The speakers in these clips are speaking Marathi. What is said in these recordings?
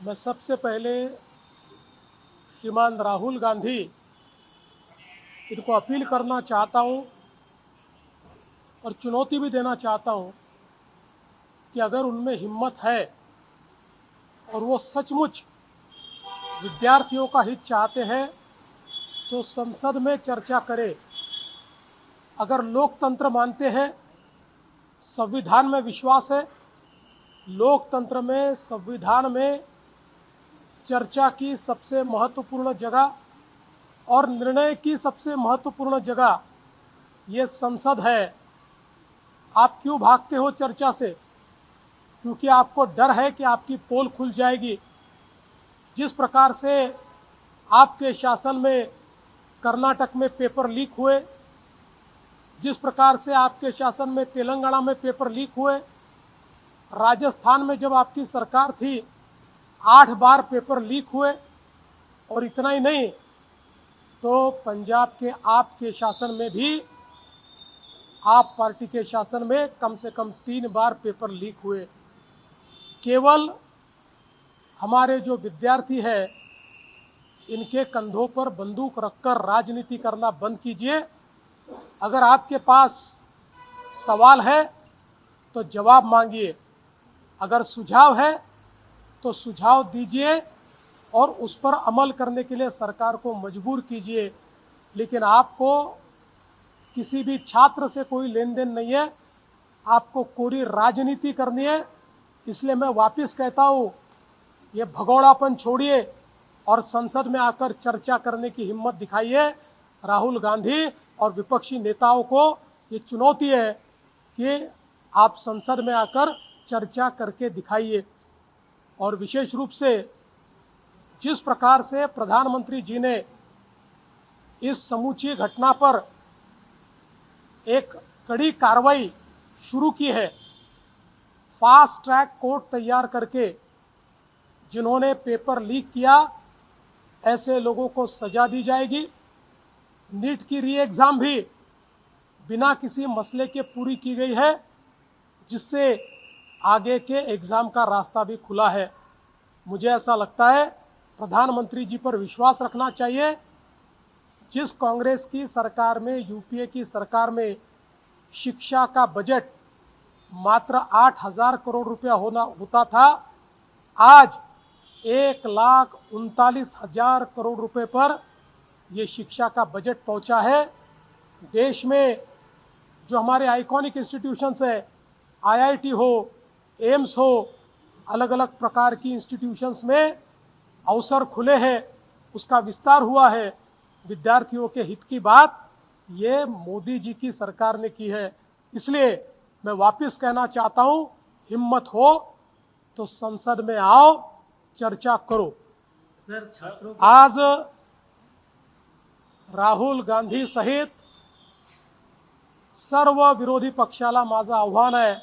मैं सबसे पहले श्रीमान राहुल गांधी इनको अपील करना चाहता हूं और चुनौती भी देना चाहता हूं कि अगर उनमें हिम्मत है और वो सचमुच विद्यार्थियों का हित चाहते हैं तो संसद में चर्चा करें। अगर लोकतंत्र मानते हैं, संविधान में विश्वास है, लोकतंत्र में संविधान में चर्चा की सबसे महत्वपूर्ण जगह और निर्णय की सबसे महत्वपूर्ण जगह ये संसद है। आप क्यों भागते हो चर्चा से? क्योंकि आपको डर है कि आपकी पोल खुल जाएगी। जिस प्रकार से आपके शासन में कर्नाटक में पेपर लीक हुए, जिस प्रकार से आपके शासन में तेलंगाना में पेपर लीक हुए, राजस्थान में जब आपकी सरकार थी 8 बार पेपर लीक हुए, और इतना ही नहीं तो पंजाब के आपके शासन में भी, आप पार्टी के शासन में कम से कम 3 बार पेपर लीक हुए। केवल हमारे जो विद्यार्थी है इनके कंधों पर बंदूक रखकर राजनीति करना बंद कीजिए। अगर आपके पास सवाल है तो जवाब मांगिए, अगर सुझाव है तो सुझाव दीजिए और उस पर अमल करने के लिए सरकार को मजबूर कीजिए। लेकिन आपको किसी भी छात्र से कोई लेन देन नहीं है, आपको कोरी राजनीति करनी है। इसलिए मैं वापस कहता हूँ, ये भगोड़ापन छोड़िए और संसद में आकर चर्चा करने की हिम्मत दिखाइए। राहुल गांधी और विपक्षी नेताओं को ये चुनौती है कि आप संसद में आकर चर्चा करके दिखाइए। और विशेष रूप से जिस प्रकार से प्रधानमंत्री जी ने इस समूची घटना पर एक कड़ी कार्रवाई शुरू की है, फास्ट ट्रैक कोर्ट तैयार करके जिन्होंने पेपर लीक किया ऐसे लोगों को सजा दी जाएगी। नीट की री एग्जाम भी बिना किसी मसले के पूरी की गई है, जिससे आगे के एग्जाम का रास्ता भी खुला है। मुझे ऐसा लगता है प्रधानमंत्री जी पर विश्वास रखना चाहिए। जिस कांग्रेस की सरकार में, यूपीए की सरकार में शिक्षा का बजट मात्र 8,000 करोड़ रुपया होता था, आज 1,39,000 करोड़ रुपए पर ये शिक्षा का बजट पहुंचा है। देश में जो हमारे आइकॉनिक इंस्टीट्यूशंस है, आईआईटी हो, एम्स हो, अलग अलग प्रकार की इंस्टीट्यूशंस में अवसर खुले हैं, उसका विस्तार हुआ है। विद्यार्थियों के हित की बात ये मोदी जी की सरकार ने की है। इसलिए मैं वापस कहना चाहता हूं, हिम्मत हो तो संसद में आओ, चर्चा करो। सर, छात्रों आज राहुल गांधी सहित सर्व विरोधी पक्षाला माझं आव्हान आहे,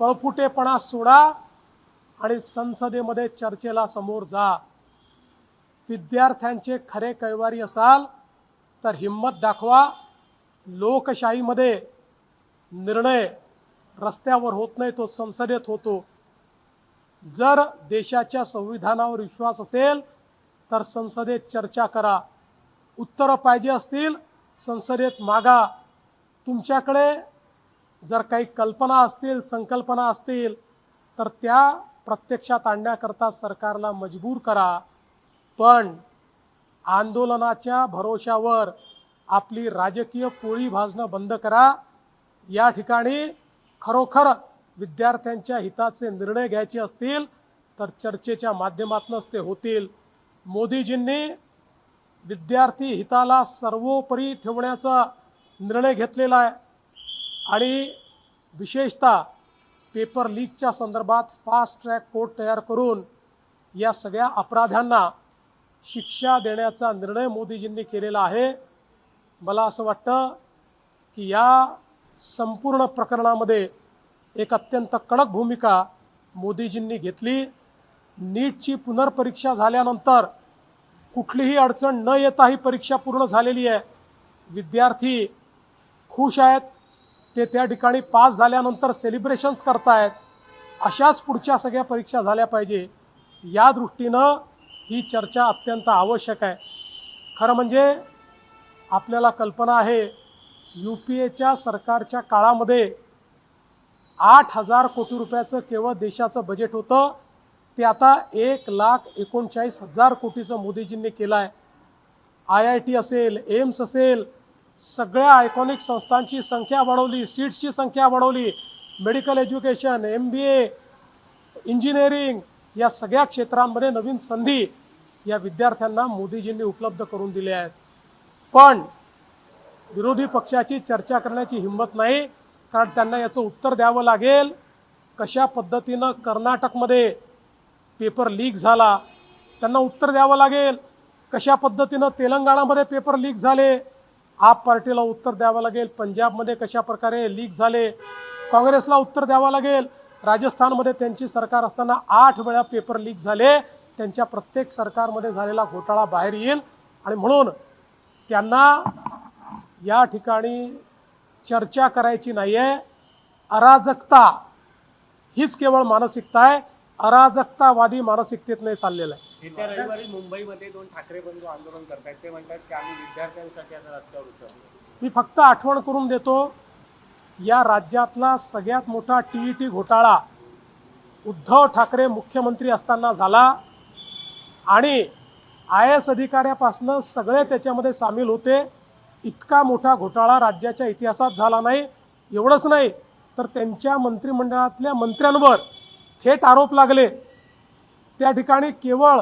पळपुटेपणा सोडा आणि संसदेमध्ये चर्चेला समोर जा। विद्यार्थ्यांचे खरे कैवारी असाल तर हिम्मत दाखवा। लोकशाहीमध्ये निर्णय रस्त्यावर होत नाही, तो संसदेत होतो। जर देशाच्या संविधानावर विश्वास असेल तर संसदेत चर्चा करा। उत्तर पाहिजे असतील संसदेत मागा। तुमच्याकडे जर काही कल्पना असतील, संकल्पना असतील तर त्या प्रत्यक्षात आणण्याकरता सरकारला मजबूर करा। पण आंदोलनाच्या भरोशावर आपली राजकीय पोळी भाजणं बंद करा। या ठिकाणी खरोखर विद्यार्थ्यांच्या हिताचे निर्णय घ्यायचे असतील तर चर्चेच्या माध्यमातूनच ते होतील। मोदीजींनी विद्यार्थी हिताला सर्वोपरी ठेवण्याचा निर्णय घेतलेला आहे आणि विशेषतः पेपर लीकच्या संदर्भात फास्ट ट्रॅक कोर्ट तयार करून या सगळ्या अपराध्यांना शिक्षा देण्याचा निर्णय मोदीजींनी केलेला आहे। मला असं वाटतं की या संपूर्ण प्रकरणामध्ये एक अत्यंत कडक भूमिका मोदीजींनी घेतली। नीटची पुनर्परीक्षा झाल्यानंतर कुठलीही अडचण न येता ही परीक्षा पूर्ण झालेली आहे। विद्यार्थी खुश आहेत, ते त्या ठिकाणी पास झाल्यानंतर सेलिब्रेशन्स करतायत। अशाच पुढच्या सगळ्या परीक्षा झाल्या पाहिजे। या दृष्टीनं ही चर्चा अत्यंत आवश्यक आहे. खरं म्हणजे आपल्याला कल्पना आहे UPAच्या सरकारच्या काळामध्ये 8,000 कोटी रुपयाचं केवळ देशाचं बजेट होतं, ते आता 1,39,000 कोटीचं मोदीजींनी केलं आहे. IIT असेल, एम्स असेल, सगळ्या आयकॉनिक संस्थांची संख्या वाढवली, सीट्सची संख्या वाढवली, मेडिकल एज्युकेशन, MBA, इंजिनिअरिंग या सगळ्या क्षेत्रांमध्ये नवीन संधी या विद्यार्थ्यांना मोदीजींनी उपलब्ध करून दिल्या आहेत. पण विरोधी पक्षाची चर्चा करण्याची हिंमत नाही, कारण त्यांना याचं उत्तर द्यावं लागेल. कशा पद्धतीनं कर्नाटकमध्ये पेपर लीक झाला त्यांना उत्तर द्यावं लागेल. कशा पद्धतीनं तेलंगणामध्ये पेपर लीक झाले आप पार्टीला उत्तर द्यावं लागेल. पंजाबमध्ये कशा प्रकारे लीक झाले काँग्रेसला उत्तर द्यावं लागेल. राजस्थानमध्ये त्यांची सरकार असताना 8 वेळा पेपर लीक झाले. त्यांच्या प्रत्येक सरकारमध्ये झालेला घोटाळा बाहेर येईल आणि म्हणून त्यांना या ठिकाणी चर्चा करायची नाही आहे. अराजकता हीच केवळ मानसिकता आहे. अराजकतावादी मानसिकतेत नाही चाललेलं आहे. येत्या रविवारी मुंबईमध्ये 2 ठाकरे बंधू आंदोलन करतायत. ते म्हणतात की आम्ही विद्यार्थ्यांसाठी आता रस्त्यावर उतरलो. मी फक्त आठवण करून देतो, या राज्यातला सगळ्यात मोठा TET घोटाळा उद्धव ठाकरे मुख्यमंत्री असताना झाला आणि IAS अधिकाऱ्यापासून सगळे त्याच्यामध्ये सामील होते. इतका मोठा घोटाळा राज्याच्या इतिहासात झाला नाही. एवढंच नाही तर त्यांच्या मंत्रिमंडळातल्या मंत्र्यांवर थेट आरोप लागले. त्या ठिकाणी केवळ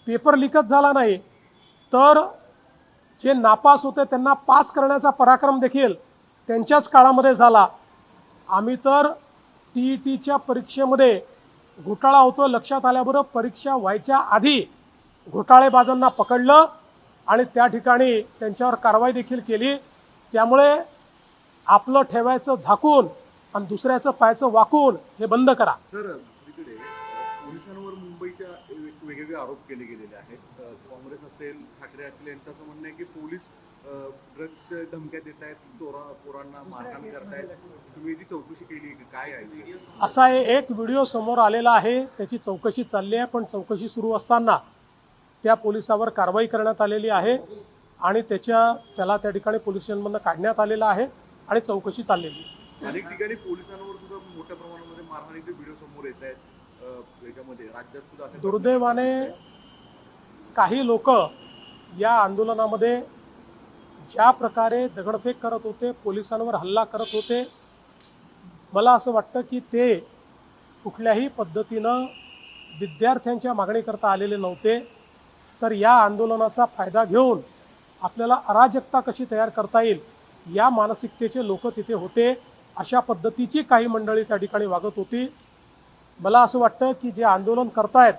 पेपर लीकच झाला नाही तर जे नापास होते त्यांना पास करण्याचा पराक्रम देखील त्यांच्याच काळामध्ये झाला. आम्ही तर TETच्या परीक्षेमध्ये घोटाळा होतो लक्षात आल्याबरोबर परीक्षा व्हायच्या आधी घोटाळेबाजांना पकडलं आणि त्या ठिकाणी त्यांच्यावर कारवाई देखील केली. त्यामुळे आपलं ठेवायचं झाकून आणि दुसऱ्याचं पायाचं वाकून हे बंद करा. सर, दुसरीकडे पोलिसांवर मुंबईच्या वेगवेगळे आरोप केले गेलेले आहेत. काँग्रेस असेल, ठाकरे असतील, यांचं असं म्हणणं आहे की पोलीस ड्रग्सच्या धमक्या देत आहेत, पोरांना मारहाण करतायत. तुम्ही ती चौकशी केली की काय आहे? असा एक व्हिडिओ समोर आलेला आहे, त्याची चौकशी चालली आहे. पण चौकशी सुरू असताना त्या पोलिसावर कारवाई करण्यात आलेली आहे आणि त्याला त्या ठिकाणी पोलीस स्टेशनमधून काढण्यात आलेलं आहे आणि चौकशी चाललेली आहे. अनेक ठिकाणी पोलिसांवर सुद्धा मोठ्या प्रमाणामध्ये मारहाणीचे व्हिडिओ समोर येत आहेत. याच्यामध्ये राज्यात सुद्धा अशा दुर्दैवाने काही लोक या आंदोलनामध्ये ज्या प्रकारे दगडफेक करत होते, पोलिसांवर हल्ला करत होते, मला असं वाटतं की ते कुठल्याही पद्धतीनं विद्यार्थ्यांच्या मागणीकरता आलेले नव्हते. तर या आंदोलनाचा फायदा घेऊन आपल्याला अराजकता कशी तयार करता येईल या मानसिकतेचे लोक तिथे होते. अशा पद्धतीची काही मंडळी त्या ठिकाणी वागत होती. मला असं वाटतं की जे आंदोलन करतायत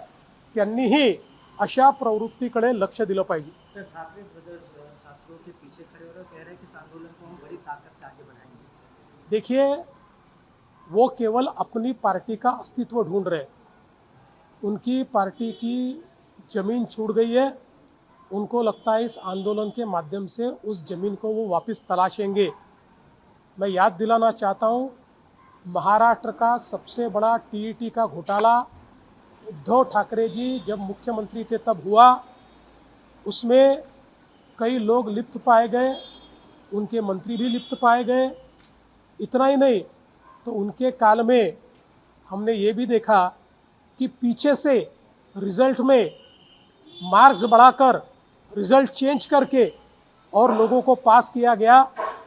त्यांनीही अशा प्रवृत्तीकडे लक्ष दिलं पाहिजे. सर, ठाकरे ब्रदर्स छात्रों के पीछे खड़े हो रहे कह रहे हैं कि इस आंदोलन को हम बड़ी ताकत से आगे बढ़ाएंगे. देखिए, वो केवल अपनी पार्टी का अस्तित्व ढूंढ रहे हैं. उनकी पार्टी की जमीन छूट गई है. उनको लगता है इस आंदोलन के माध्यम से उस जमीन को वो वापस तलाशेंगे. मैं याद दिलाना चाहता हूँ, महाराष्ट्र का सबसे बड़ा TET का घोटाला उद्धव ठाकरे जी जब मुख्यमंत्री थे तब हुआ. उसमें कई लोग लिप्त पाए गए, उनके मंत्री भी लिप्त पाए गए. इतना ही नहीं तो उनके काल में हमने ये भी देखा कि पीछे से रिजल्ट में मार्क्स बढ़ाकर रिजल्ट चेंज करके और लोगों को पास किया गया.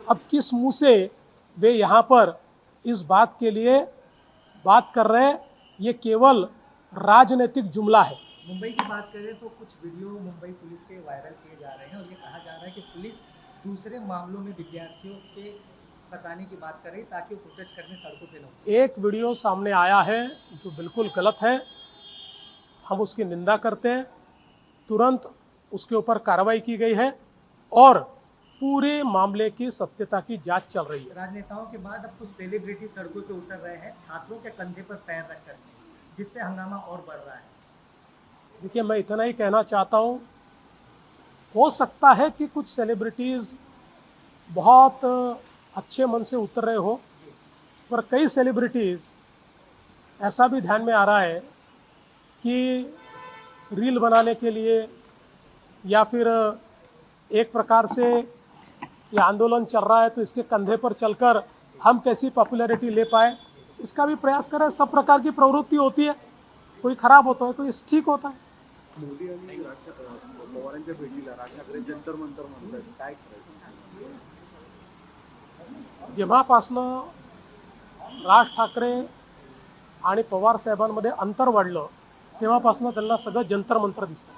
अब किस मुंह से वे यहाँ पर इस बात के लिए बात कर रहे हैं? ये केवल राजनीतिक जुमला है. मुंबई की बात करें तो कुछ वीडियो मुंबई पुलिस के वायरल किए जा रहे हैं और ये कहा जा रहा है कि पुलिस दूसरे मामलों में विद्यार्थियों के फंसाने की बात कर रही ताकि वो प्रोटेस्ट करने सड़कों पे न उतरें. एक वीडियो सामने आया है जो बिल्कुल गलत है. हम उसकी निंदा करते हैं. तुरंत उसके ऊपर कार्रवाई की गई है और पूरे मामले की सत्यता की जांच चल रही है. राजनेताओं के बाद अब कुछ सेलिब्रिटी सड़कों पे उतर रहे हैं छात्रों के कंधे पर पैर रखकर, जिससे हंगामा और बढ़ रहा है. देखिए, मैं इतना ही कहना चाहता हूँ, हो सकता है कि कुछ सेलिब्रिटीज़ बहुत अच्छे मन से उतर रहे हो, पर कई सेलिब्रिटीज़ ऐसा भी ध्यान में आ रहा है कि रील बनाने के लिए या फिर एक प्रकार से ये आंदोलन चल रहा है तो इसके कंधे पर चलकर हम कैसी पॉपुलैरिटी ले पाए, इसका भी प्रयास करें। सब प्रकार की प्रवृत्ति होती है, कोई खराब होता है, कोई ठीक होता है। मोदी आणि पवारांच्या भेटीला राज ठाकरे जंतर मंतर म्हणतात, काय करायचं? जेव्हापासनं राज ठाकरे आणि पवार साहेबांमध्ये अंतर वाढलं तेव्हापासनं त्यांना सगळं जंतर मंतर दिसतं।